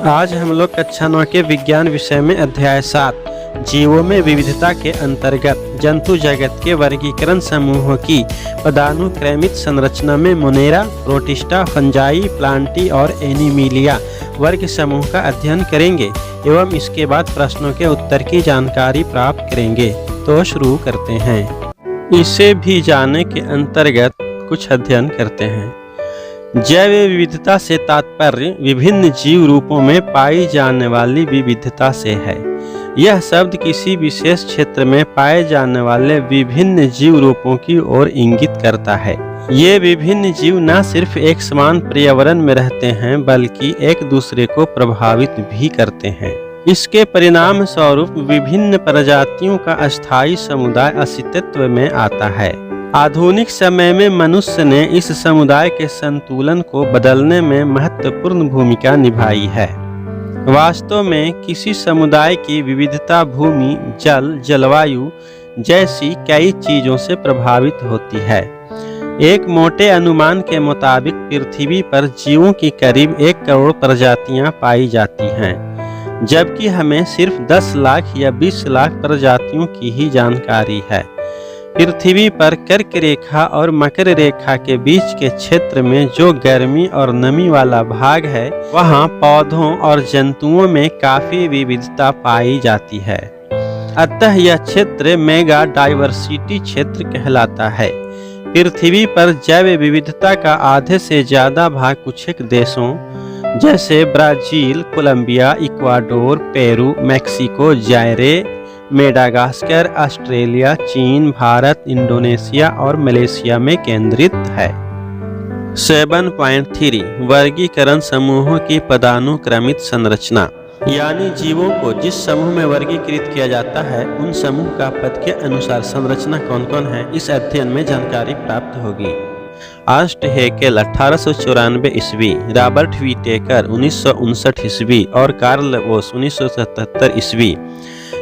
आज हम लोग कक्षा 9 के विज्ञान विषय में अध्याय 7 जीवों में विविधता के अंतर्गत जंतु जगत के वर्गीकरण समूहों की पदानुक्रमित संरचना में मोनेरा, प्रोटिस्टा, फंजाई, प्लांटी और एनिमिलिया वर्ग समूह का अध्ययन करेंगे एवं इसके बाद प्रश्नों के उत्तर की जानकारी प्राप्त करेंगे। तो शुरू करते हैं। इसे भी जानने के अंतर्गत कुछ अध्ययन करते हैं। जैव विविधता से तात्पर्य विभिन्न जीव रूपों में पाई जाने वाली विविधता से है। यह शब्द किसी विशेष क्षेत्र में पाए जाने वाले विभिन्न जीव रूपों की ओर इंगित करता है। ये विभिन्न जीव न सिर्फ एक समान पर्यावरण में रहते हैं बल्कि एक दूसरे को प्रभावित भी करते हैं। इसके परिणाम स्वरूप विभिन्न प्रजातियों का अस्थायी समुदाय अस्तित्व में आता है। आधुनिक समय में मनुष्य ने इस समुदाय के संतुलन को बदलने में महत्वपूर्ण भूमिका निभाई है। वास्तव में किसी समुदाय की विविधता भूमि, जल, जलवायु जैसी कई चीजों से प्रभावित होती है। एक मोटे अनुमान के मुताबिक पृथ्वी पर जीवों की करीब 1 करोड़ प्रजातियां पाई जाती हैं, जबकि हमें सिर्फ 10 लाख या 20 लाख प्रजातियों की ही जानकारी है। पृथ्वी पर कर्क रेखा और मकर रेखा के बीच के क्षेत्र में जो गर्मी और नमी वाला भाग है, वहाँ पौधों और जंतुओं में काफी विविधता पाई जाती है। अतः यह क्षेत्र मेगा डाइवर्सिटी क्षेत्र कहलाता है। पृथ्वी पर जैव विविधता का आधे से ज्यादा भाग कुछ एक देशों जैसे Brazil, Colombia, Ecuador, Peru, Mexico, Zaire, Madagascar, Australia, चीन, भारत, इंडोनेशिया और मलेशिया में केंद्रित है। 7.3 वर्गीकरण समूहों की पदानुक्रमित संरचना, यानी जीवों को जिस समूह में वर्गीकृत किया जाता है उन समूह का पद के अनुसार संरचना कौन कौन है, इस अध्ययन में जानकारी प्राप्त होगी। आर्स्ट हैकेल 1894 ईस्वी, रॉबर्ट व्हिटेकर 1959 ईस्वी और कार्ल वोस 1977 ईस्वी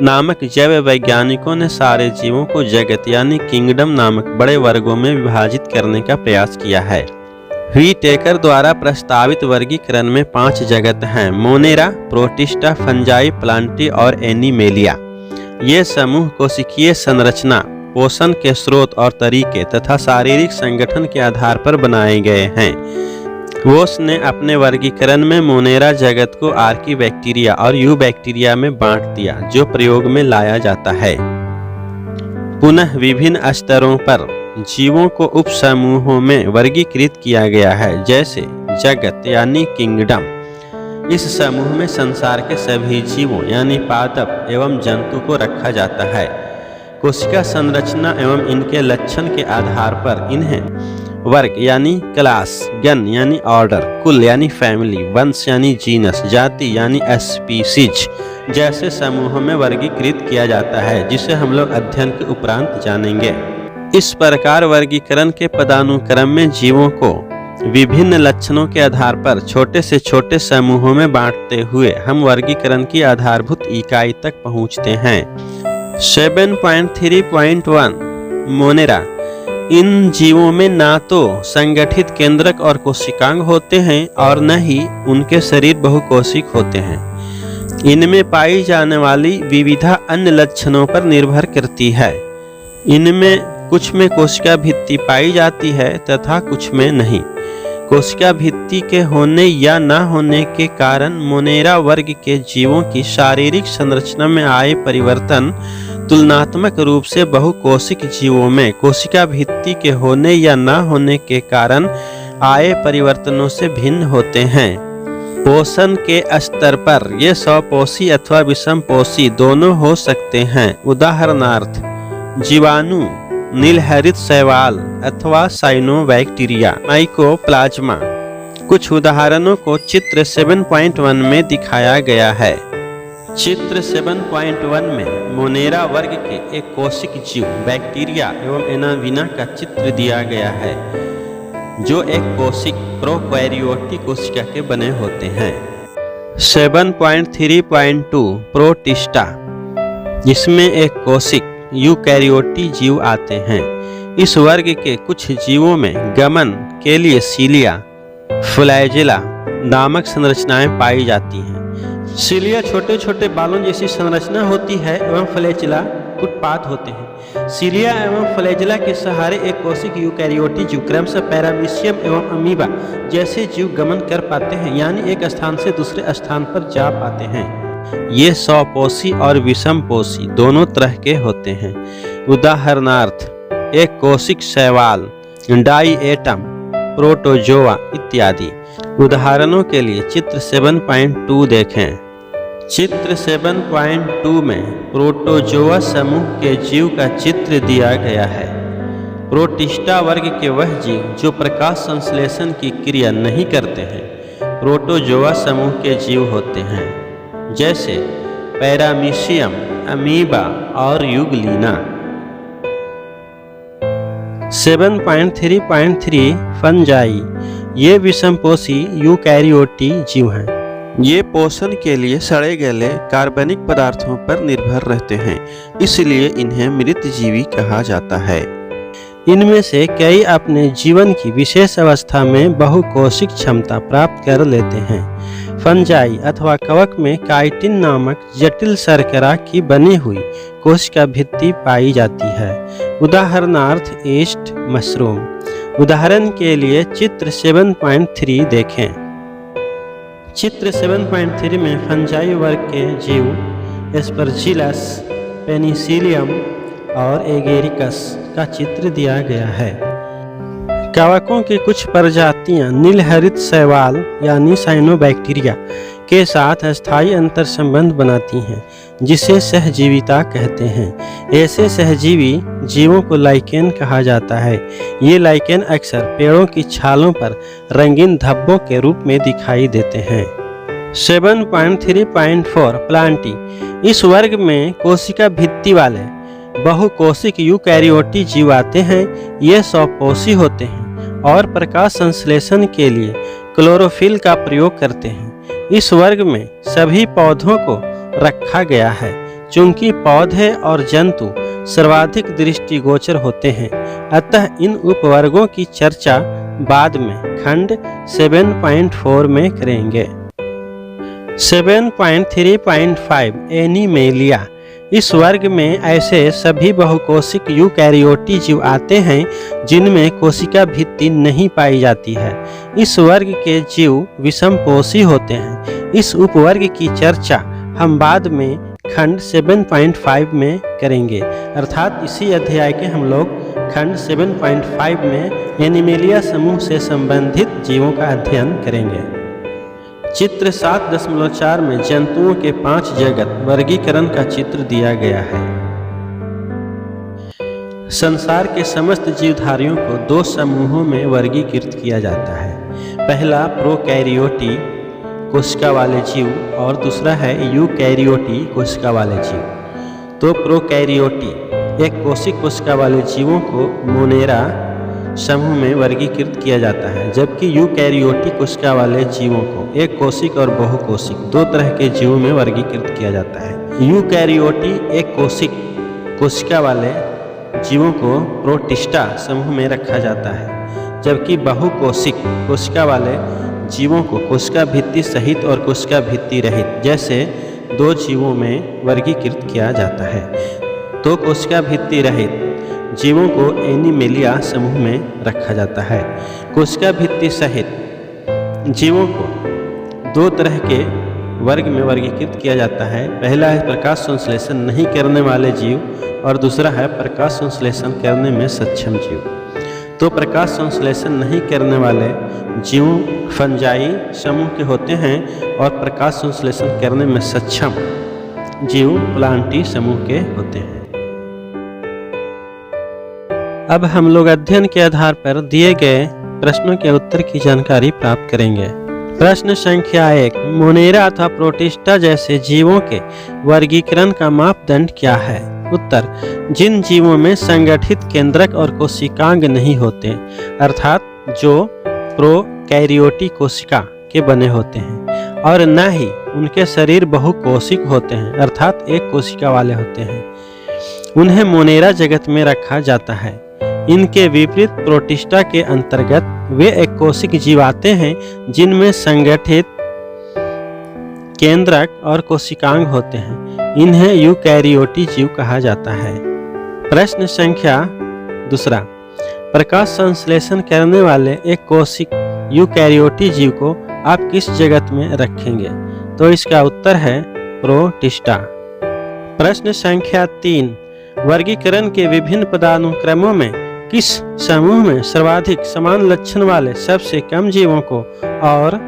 नामक जैव वैज्ञानिकों ने सारे जीवों को जगत यानी किंगडम नामक बड़े वर्गों में विभाजित करने का प्रयास किया है। व्हिटेकर द्वारा प्रस्तावित वर्गीकरण में 5 जगत हैं: मोनेरा, प्रोटिस्टा, फंजाई, प्लांटी और एनिमेलिया। ये समूह कोशिकीय संरचना, पोषण के स्रोत और तरीके तथा शारीरिक संगठन के आधार पर बनाए गए हैं। वोस ने अपने वर्गीकरण में मोनेरा जगत को आर्कीबैक्टीरिया और यूबैक्टीरिया में बांट दिया, जो प्रयोग में लाया जाता है। पुनः विभिन्न स्तरों पर जीवों को उप समूहों में वर्गीकृत किया गया है, जैसे जगत यानी किंगडम। इस समूह में संसार के सभी जीवों यानी पादप एवं जंतु को रखा जाता है। कोशिका संरचना एवं इनके लक्षण के आधार पर इन्हें वर्ग यानी क्लास, गण यानी ऑर्डर, कुल यानी फैमिली, वंश यानी जीनस, जाति यानी स्पीसीज जैसे समूहों में वर्गीकृत किया जाता है, जिसे हम लोग अध्ययन के उपरांत जानेंगे। इस प्रकार वर्गीकरण के पदानुक्रम में जीवों को विभिन्न लक्षणों के आधार पर छोटे से छोटे समूहों में बांटते हुए हम वर्गीकरण की आधारभूत इकाई तक पहुंचते हैं। 7.3.1 मोनेरा। इन जीवों में ना तो संगठित केंद्रक और कोशिकांग होते हैं और न ही उनके शरीर बहुकोशिक होते हैं। इनमें पाई जाने वाली विविधता अन्य लक्षणों पर निर्भर करती है। इनमें कुछ में कोशिका भित्ति पाई जाती है तथा कुछ में नहीं। कोशिका भित्ति के होने या न होने के कारण मोनेरा वर्ग के जीवों की शारीरिक संरचना में आए परिवर्तन तुलनात्मक रूप से बहुकोशिक जीवों में कोशिका भित्ति के होने या न होने के कारण आए परिवर्तनों से भिन्न होते हैं। पोषण के स्तर पर ये स्वपोषी अथवा विषमपोषी दोनों हो सकते हैं। उदाहरणार्थ जीवाणु, नीलहरित शैवाल अथवा साइनोबैक्टीरिया, माइकोप्लाज्मा। कुछ उदाहरणों को चित्र 7.1 में दिखाया गया है। चित्र 7.1 में मोनेरा वर्ग के एक कोशिक जीव बैक्टीरिया एवं एनाविना का चित्र दिया गया है, जो एक कोशिक प्रोकैरियोटिक कोशिका के बने होते हैं। 7.3.2 प्रोटिस्टा। इसमें एक कोशिक यूकैरियोटी जीव आते हैं। इस वर्ग के कुछ जीवों में गमन के लिए सीलिया, फ्लैजेला नामक संरचनाएं पाई जाती हैं। सिलिया छोटे छोटे बालों जैसी संरचना होती है एवं फ्लैजिला उत्पाद होते हैं। सिलिया एवं फ्लैजिला के सहारे एक कोशिक यूकैरियोटी जीव क्रमशः पैरामीशियम एवं अमीबा जैसे जीव गमन कर पाते हैं, यानी एक स्थान से दूसरे स्थान पर जा पाते हैं। ये स्वपोषी और विषमपोषी दोनों तरह के होते हैं। उदाहरणार्थ एक कोशिक शैवाल, डाईएटम, प्रोटोजोआ इत्यादि। उदाहरणों के लिए चित्र 7.2 देखें। चित्र 7.2 में प्रोटोजोआ समूह के जीव का चित्र दिया गया है। प्रोटिस्टा वर्ग के वह जीव जो प्रकाश संश्लेषण की क्रिया नहीं करते हैं प्रोटोजोआ समूह के जीव होते हैं, जैसे पैरामीशियम, अमीबा और युगलिना। 7.3.3 फंजाई, ये विषमपोषी यूकैरियोटी जीव हैं। ये पोषण के लिए सड़े गले कार्बनिक पदार्थों पर निर्भर रहते हैं, इसलिए इन्हें मृतजीवी कहा जाता है। इनमें से कई अपने जीवन की विशेष अवस्था में बहुकोशिक क्षमता प्राप्त कर लेते हैं। फंजाई अथवा कवक में काइटिन नामक जटिल शर्करा की बनी हुई कोशिका भित्ति पाई जाती है। उदाहरणार्थ ईस्ट मशरूम। उदाहरण के लिए चित्र 7.3 देखें। चित्र 7.3 में फंजाई वर्ग के जीव एस्परजिलस, पेनिसिलियम और एगेरिकस का चित्र दिया गया है। कवकों की कुछ प्रजातियां नीलहरित शैवाल यानी साइनोबैक्टीरिया के साथ अस्थायी अंतर संबंध बनाती हैं, जिसे सहजीविता कहते हैं। ऐसे सहजीवी जीवों को लाइकेन कहा जाता है। ये लाइकेन अक्सर पेड़ों की छालों पर रंगीन धब्बों के रूप में दिखाई देते हैं। 7.3.4 प्लांटी, इस वर्ग में कोशिका भित्ति वाले बहुकोशिक यूकैरियोटी जीव आते हैं। ये स्वपोषी होते हैं और प्रकाश संश्लेषण के लिए क्लोरोफिल का प्रयोग करते हैं। इस वर्ग में सभी पौधों को रखा गया है, चूंकि पौधे और जंतु सर्वाधिक दृष्टिगोचर होते हैं। अतः इन उपवर्गों की चर्चा बाद में खंड 7.4 में करेंगे। 7.3.5 एनीमेलिया, इस वर्ग में ऐसे सभी बहुकोशिक यूकैरियोटी जीव आते हैं जिनमें कोशिका भित्ति नहीं पाई जाती है। इस वर्ग के जीव विषमपोषी होते हैं। इस उपवर्ग की चर्चा हम बाद में खंड 7.5 में करेंगे, अर्थात इसी अध्याय के हम लोग खंड 7.5 में एनीमेलिया समूह से संबंधित जीवों का अध्ययन करेंगे। चित्र 7.4 में जंतुओं के 5 जगत वर्गीकरण का चित्र दिया गया है। संसार के समस्त जीवधारियों को 2 समूहों में वर्गीकृत किया जाता है। पहला प्रोकैरियोटी कोशिका वाले जीव और दूसरा है यूकैरियोटी कोशिका वाले जीव। तो प्रोकैरियोटी एक कोशिक कोशिका वाले जीवों को मोनेरा समूह में वर्गीकृत किया जाता है, जबकि यूकैरियोटी कोशिका वाले जीवों को एक कोशिक और बहुकोशिक 2 तरह के जीवों में वर्गीकृत किया जाता है। यूकैरियोटी एक कोशिक कोशिका वाले जीवों को प्रोटिस्टा समूह में रखा जाता है, जबकि बहुकोशिक कोशिका वाले जीवों को कोशिका भित्ति सहित और कोशिका भित्ति रहित जैसे 2 जीवों में वर्गीकृत किया जाता है। तो कोशिका भित्ति रहित जीवों को एनीमेलिया समूह में रखा जाता है। कोशिका भित्ति सहित जीवों को 2 तरह के वर्ग में वर्गीकृत किया जाता है। पहला है प्रकाश संश्लेषण नहीं करने वाले जीव और दूसरा है प्रकाश संश्लेषण करने में सक्षम जीव। तो प्रकाश संश्लेषण नहीं करने वाले जीव फंजाई समूह के होते हैं और प्रकाश संश्लेषण करने में सक्षम जीव प्लांटी समूह के होते हैं। अब हम लोग अध्ययन के आधार पर दिए गए प्रश्नों के उत्तर की जानकारी प्राप्त करेंगे। प्रश्न संख्या 1, मोनेरा अथवा प्रोटिस्टा जैसे जीवों के वर्गीकरण का मापदंड क्या है? उत्तर, जिन जीवों में संगठित केंद्रक और कोशिकांग नहीं होते, अर्थात जो प्रोकैरियोटी कोशिका के बने होते हैं, और न ही उनके शरीर बहुकोशिक होते हैं, अर्थात एक कोशिका वाले होते हैं, उन्हें मोनेरा जगत में रखा जाता है। इनके विपरीत प्रोटिस्टा के अंतर्गत वे एक कोशिक जीव आते हैं जिनमें संगठित केंद्रक और कोशिकांग होते हैं। इन्हें यूकैरियोटी जीव कहा जाता है। प्रश्न संख्या 2, प्रकाश संश्लेषण करने वाले एक कोशिक यूकैरियोटी जीव को आप किस जगत में रखेंगे? तो इसका उत्तर है प्रोटिस्टा। प्रश्न संख्या 3, वर्गीकरण के विभिन्न पदानुक्रमों में किस समूह में सर्वाधिक समान लक्षण वाले सबसे कम जीवों को और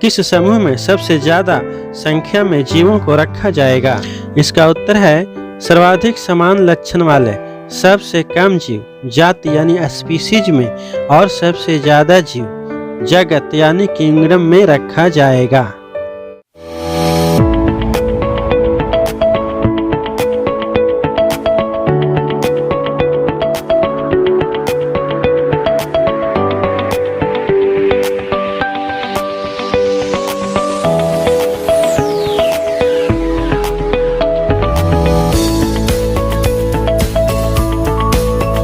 किस समूह में सबसे ज्यादा संख्या में जीवों को रखा जाएगा? इसका उत्तर है सर्वाधिक समान लक्षण वाले सबसे कम जीव जाति यानी स्पीसीज में और सबसे ज्यादा जीव जगत यानी किंगडम में रखा जाएगा।